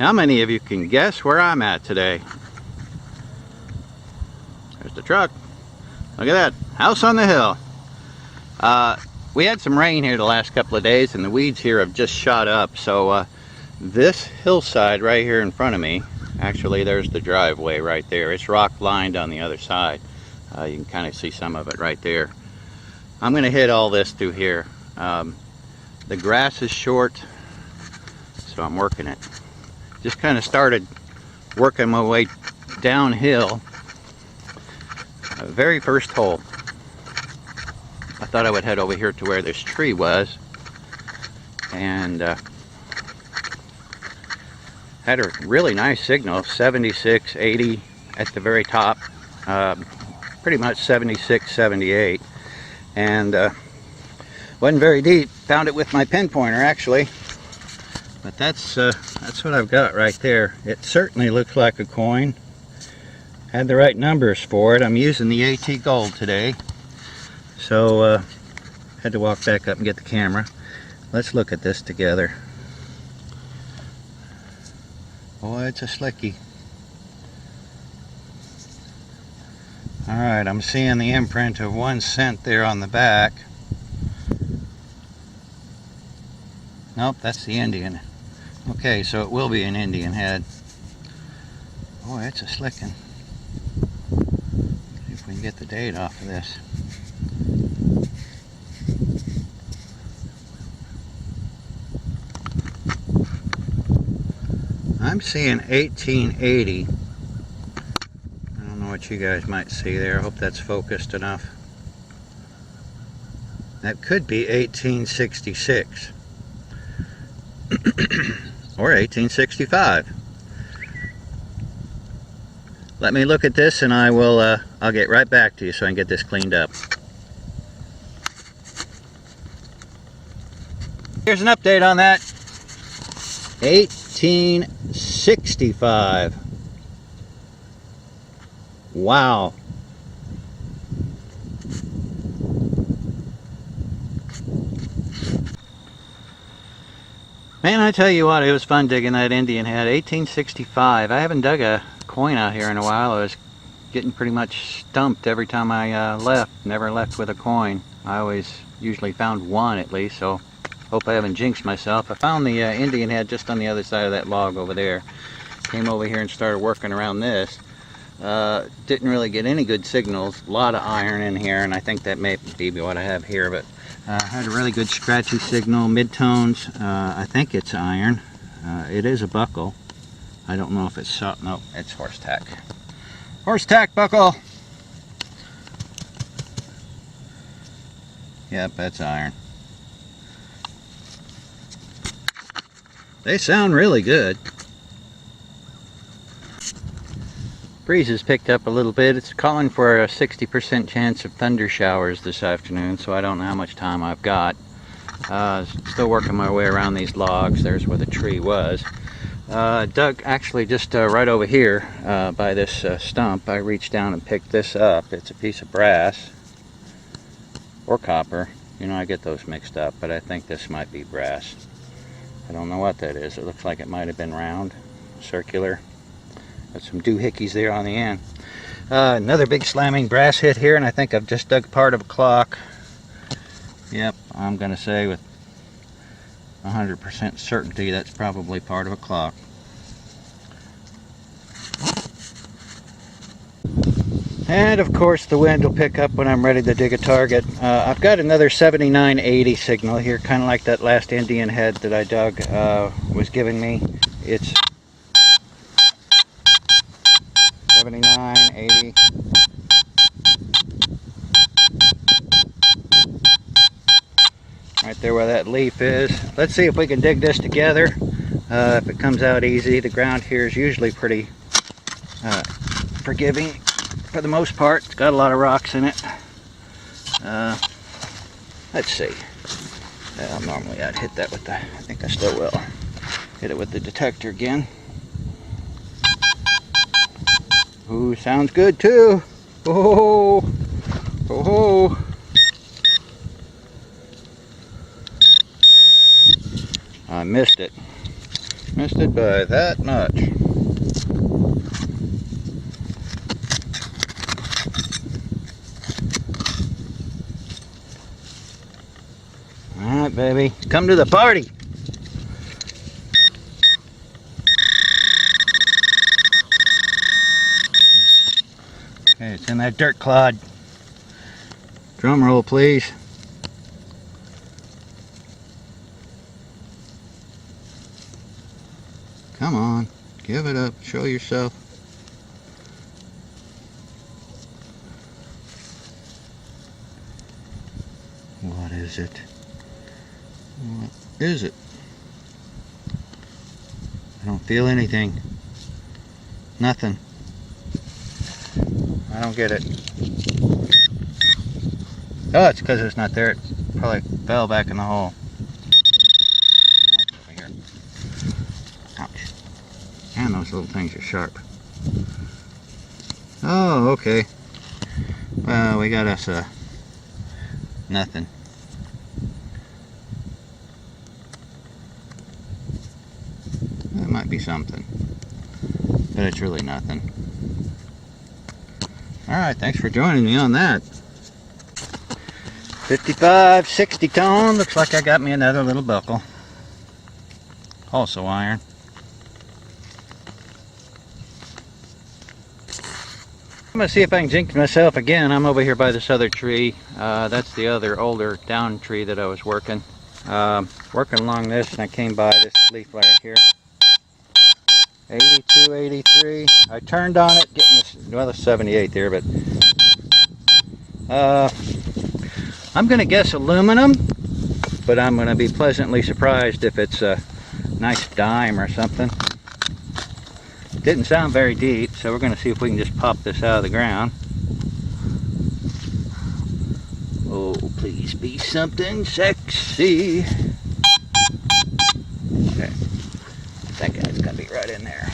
How many of you can guess where I'm at today? There's the truck. Look at that, house on the hill. We had some rain here the last couple of days and the weeds here have just shot up. So this hillside right here in front of me, actually there's the driveway right there. It's rock lined on the other side. You can kind of see some of it right there. I'm going to hit all this through here. The grass is short, so I'm working it. Just kind of started working my way downhill. Very first hole. I thought I would head over here to where this tree was, and had a really nice signal, 76, 80 at the very top, pretty much 76, 78, and wasn't very deep. Found it with my pinpointer actually, but that's what I've got right there. It certainly looks like a coin. Had the right numbers for it. I'm using the AT Gold today, so had to walk back up and get the camera. Let's look at this together. Boy, it's a slicky. Alright, I'm seeing the imprint of 1 cent there on the back. Nope, that's the Indian. Okay, so it will be an Indian head. Boy, it's a slickin'. See if we can get the date off of this. I'm seeing 1880. I don't know what you guys might see there. I hope that's focused enough. That could be 1866 or 1865. Let me look at this and I will I'll get right back to you so I can get this cleaned up. Here's an update on that. 1865. Wow. Man, I tell you what, it was fun digging that Indian head. 1865. I haven't dug a coin out here in a while. I was getting pretty much stumped every time I left. Never left with a coin. I always usually found one at least, so hope I haven't jinxed myself. I found the Indian head just on the other side of that log over there. Came over here and started working around this. Didn't really get any good signals. A lot of iron in here, and I think that may be what I have here, but had a really good scratchy signal, mid-tones. I think it's iron. It is a buckle. I don't know if it's shot. No, it's horse tack. Horse tack buckle. Yep, that's iron. They sound really good. Breeze has picked up a little bit. It's calling for a 60% chance of thunder showers this afternoon, so I don't know how much time I've got. Still working my way around these logs. There's where the tree was. Dug actually just right over here by this stump. I reached down and picked this up. It's a piece of brass or copper. You know, I get those mixed up, but I think this might be brass. I don't know what that is. It looks like it might have been round, circular. Got some doohickeys there on the end. Another big slamming brass hit here, and I think I've just dug part of a clock. Yep, I'm going to say with 100% certainty that's probably part of a clock. And of course the wind will pick up when I'm ready to dig a target. I've got another 7980 signal here, kind of like that last Indian head that I dug was giving me. It's 7980. Right there where that leaf is. Let's see if we can dig this together. If it comes out easy. The ground here is usually pretty forgiving for the most part. It's got a lot of rocks in it. Let's see. Normally I'd hit that with the, I think I still will. Hit it with the detector again. Ooh, sounds good too. Oh, oh. I missed it. Missed it by that much. Alright, baby. Come to the party. Okay, it's in that dirt clod. Drum roll, please. Come on, give it up, show yourself. What is it? What is it? I don't feel anything. Nothing. I don't get it. Oh, it's because it's not there. It probably fell back in the hole. Oh, it's over here. Ouch. And those little things are sharp. Oh, okay. Well, we got us nothing. That might be something, but it's really nothing. Alright, thanks for joining me on that. 55, 60 tone. Looks like I got me another little buckle. Also iron. I'm going to see if I can jinx myself again. I'm over here by this other tree. That's the other older down tree that I was working. Working along this, and I came by this leaf right here. 82, 83. I turned on it, getting this, well, it's 78 there, but I'm going to guess aluminum, but I'm going to be pleasantly surprised if it's a nice dime or something. Didn't sound very deep, so we're going to see if we can just pop this out of the ground. Oh, please be something sexy. Okay, that guy's going to be right in there.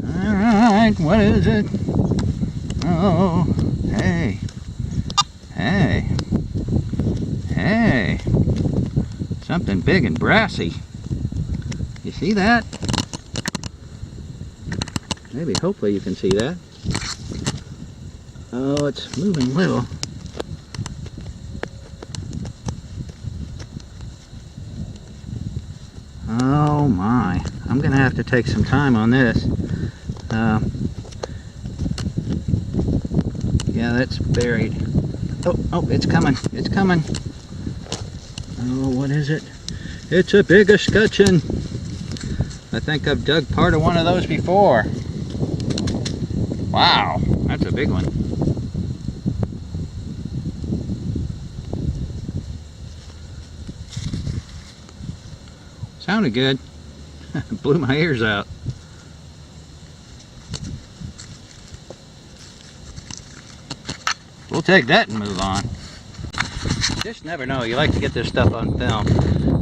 Alright, what is it? Oh, hey. Hey. Hey. Something big and brassy. You see that? Maybe, hopefully you can see that. Oh, it's moving little. Oh my. I'm going to have to take some time on this. Yeah, that's buried. Oh, it's coming. It's coming. Oh, what is it? It's a big escutcheon. I think I've dug part of one of those before. Wow, that's a big one. Sounded good. Blew my ears out. We'll take that and move on. Just never know. You like to get this stuff on film.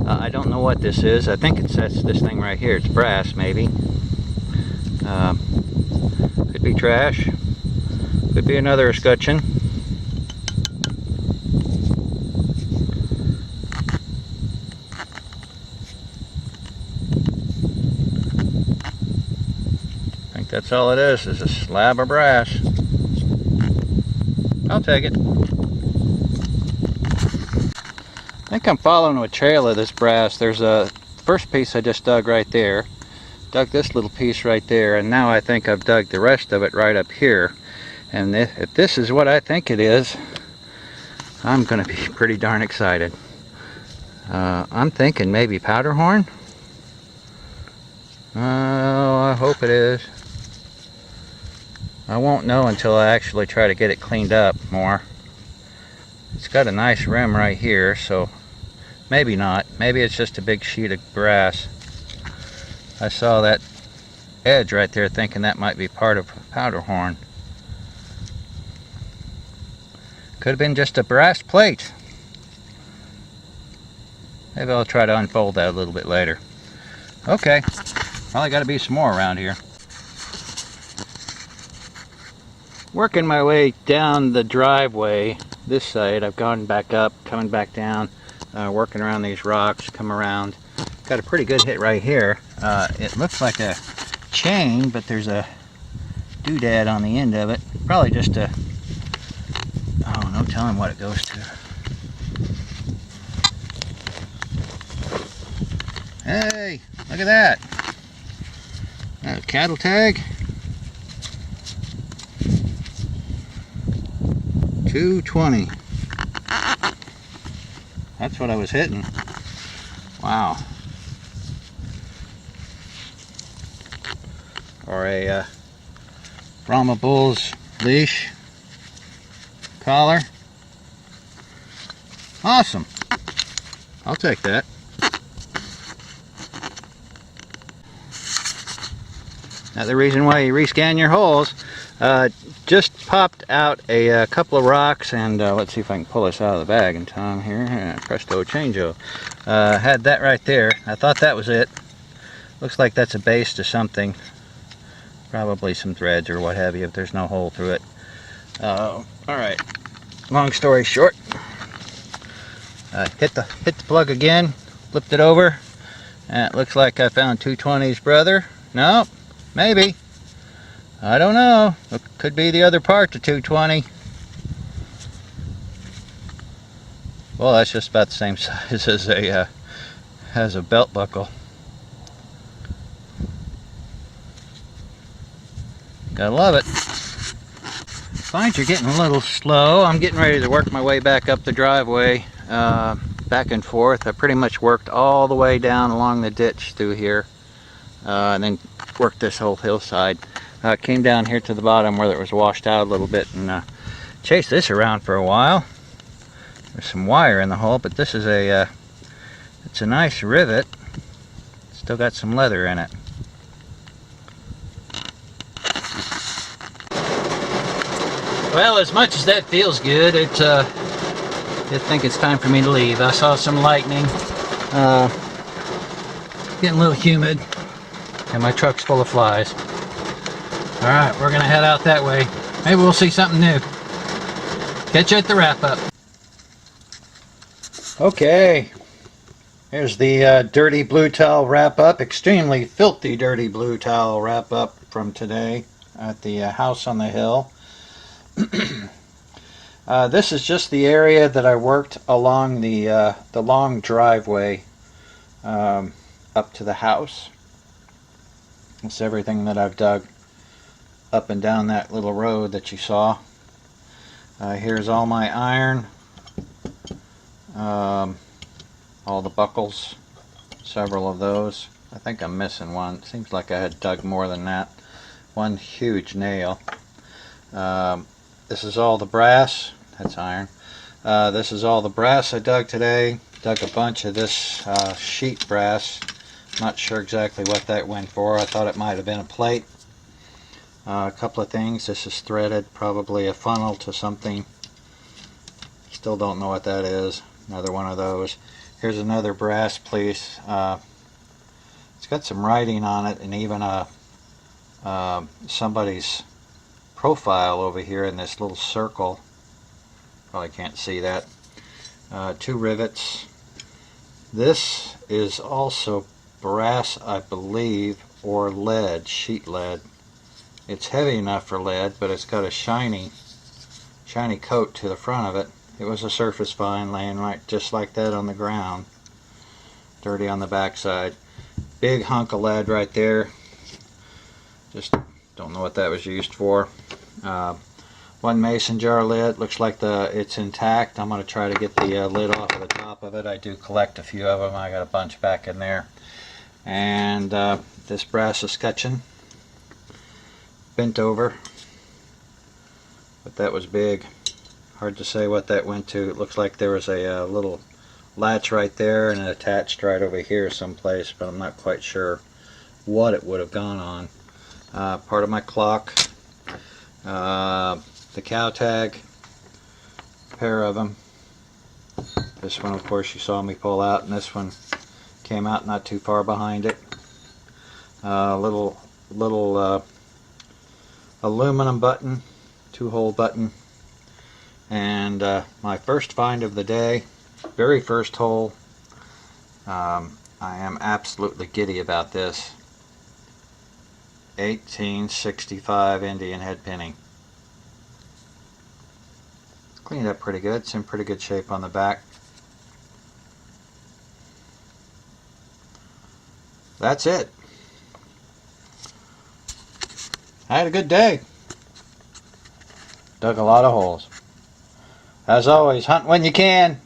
I don't know what this is. I think it's this thing right here. It's brass, maybe. Could be trash. Could be another escutcheon. I think that's all it is a slab of brass. I'll take it. I think I'm following a trail of this brass. There's a first piece I just dug right there. Dug this little piece right there, and now I think I've dug the rest of it right up here. And if this is what I think it is, I'm going to be pretty darn excited. I'm thinking maybe powder horn. Oh, I hope it is. I won't know until I actually try to get it cleaned up more. It's got a nice rim right here, so maybe not. Maybe it's just a big sheet of brass. I saw that edge right there thinking that might be part of powder horn. Could have been just a brass plate. Maybe I'll try to unfold that a little bit later. Okay, probably got to be some more around here. Working my way down the driveway this side. I've gone back up, coming back down, working around these rocks, come around. Got a pretty good hit right here. It looks like a chain, but there's a doodad on the end of it. Probably just a, oh, no telling what it goes to. Hey, look at that. Cattle tag. 220. That's what I was hitting. Wow. Or a Brahma Bull's leash collar. Awesome. I'll take that. Now the reason why you rescan your holes, just popped out a couple of rocks, and let's see if I can pull this out of the bag in time here. Presto changeo. Had that right there. I thought that was it. Looks like that's a base to something. Probably some threads or what have you if there's no hole through it. Alright, long story short, hit the plug again, flipped it over, and it looks like I found 220's brother. Nope. Maybe. I don't know. It could be the other part to 220. Well, that's just about the same size as a belt buckle. Gotta love it. Finds you're getting a little slow. I'm getting ready to work my way back up the driveway, back and forth. I pretty much worked all the way down along the ditch through here. And then worked this whole hillside. Came down here to the bottom where it was washed out a little bit and chased this around for a while. There's some wire in the hole, but this is it's a nice rivet. Still got some leather in it. Well, as much as that feels good, I think it's time for me to leave. I saw some lightning. Getting a little humid. And my truck's full of flies. Alright, we're gonna head out that way. Maybe we'll see something new. Catch you at the wrap up. Okay. Here's the dirty blue towel wrap up. Extremely filthy dirty blue towel wrap up from today at the house on the hill. This is just the area that I worked along the long driveway up to the house. It's everything that I've dug up and down that little road that you saw. Here's all my iron, all the buckles, several of those. I think I'm missing one. Seems like I had dug more than that. One huge nail. This is all the brass. That's iron. This is all the brass I dug today. Dug a bunch of this sheet brass. Not sure exactly what that went for. I thought it might have been a plate. A couple of things. This is threaded, probably a funnel to something. Still don't know what that is. Another one of those. Here's another brass piece. It's got some writing on it, and even somebody's profile over here in this little circle. Probably can't see that. 2 rivets. This is also brass, I believe, or lead, sheet lead. It's heavy enough for lead, but it's got a shiny coat to the front of it. It was a surface fine laying right just like that on the ground. Dirty on the backside. Big hunk of lead right there. Just don't know what that was used for. One mason jar lid. Looks like it's intact. I'm going to try to get the lid off of the top of it. I do collect a few of them. I got a bunch back in there. And this brass escutcheon, bent over, but that was big. Hard to say what that went to. It looks like there was a little latch right there and it attached right over here someplace, but I'm not quite sure what it would have gone on. Part of my clock, the cow tag, a pair of them. This one, of course, you saw me pull out, and this one came out not too far behind it. Little aluminum button, 2-hole button. And my first find of the day, very first hole. I am absolutely giddy about this. 1865 Indian head penny. Cleaned up pretty good. It's in pretty good shape on the back. That's it. I had a good day. Dug a lot of holes. As always, hunt when you can.